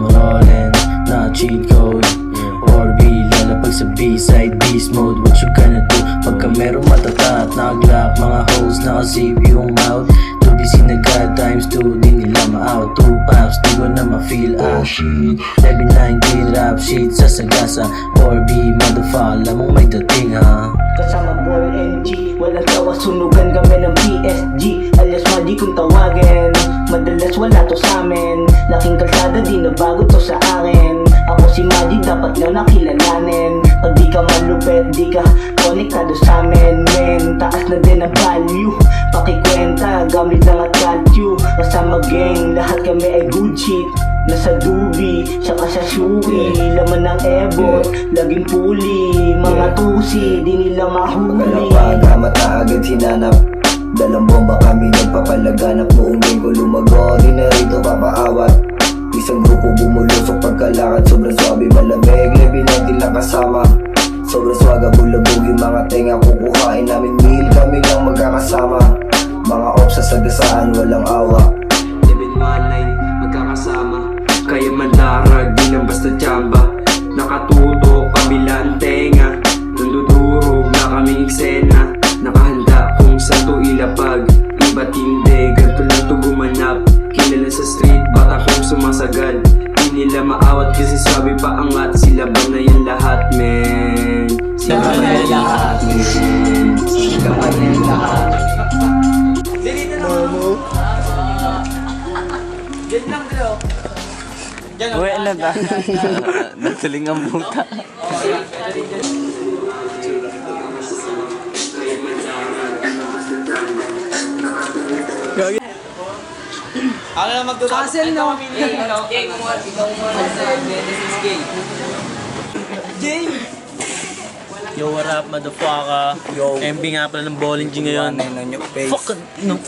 Rollin', na cheat code Or B, lalapag sa B-side, beast mode. What you gonna do? Pagka merong matatat na glock, mga hoes nakasave yung mouth. 2BC na God times 2, di nila ma-out. 2 pops, di ko na ma-feel shit. Level 19 rap shit sa sagasa. Or B, motherfucker, alam mong may dating ha. Kasama boy NG, walang tawa, sunugan kami ng PSG. Alias Madi kung tawagin, madalas wala to sa amin. Laking kalsada, di na bago to sa akin. Ako si Madi, dapat na nakilalanin. Pag di ka malupet, di ka konektado sa amin, men. Taas na din ang value, pakikwenta, gamit lang at calcio. Kasama gang, lahat kami ay good shit. Nasa dubi, saka sa shui, laman ng ebot, laging puli. Mga tusi, di nila mahuli. Pagkalapaga, mata agad hinanap. Dalang bomba kami nagpapalaganap. Buong game ko lumago, di na rito papaawat. Isang grupo bumulusok pagkalakad, sobrang swabe malamig. Level 19 lang kasama, sobrang swaga bulabog yung mga tenga. Kukuhain namin meal, kami lang magkakasama. Mga ops sa sagasaan, walang awa. Level 19, magkakasama. Kaya mandarag, di nang basta tsamba. Nakatuto, kabilang tenga. Nandudurog na kaming eksena. Nakahanda kung saan to ilapag. Iba't hindi, ganito lang to gumanap. Kilala sa street, bata kong sumasagad. Di nila maawat kasi sabi pa angat. Sila ba na yan lahat, men? Sila ba na yan lahat, men? Sila ba na yan lahat? Diyan lang bro. Uwe na ba? Natuling ang buta. Ako lang magdudot. Castle no. Ikaw mo. This is gay. Jay. Yo, what up, motherfucker? Yo. MB nga pala ng bowling G ngayon. On your face. Fuck, no.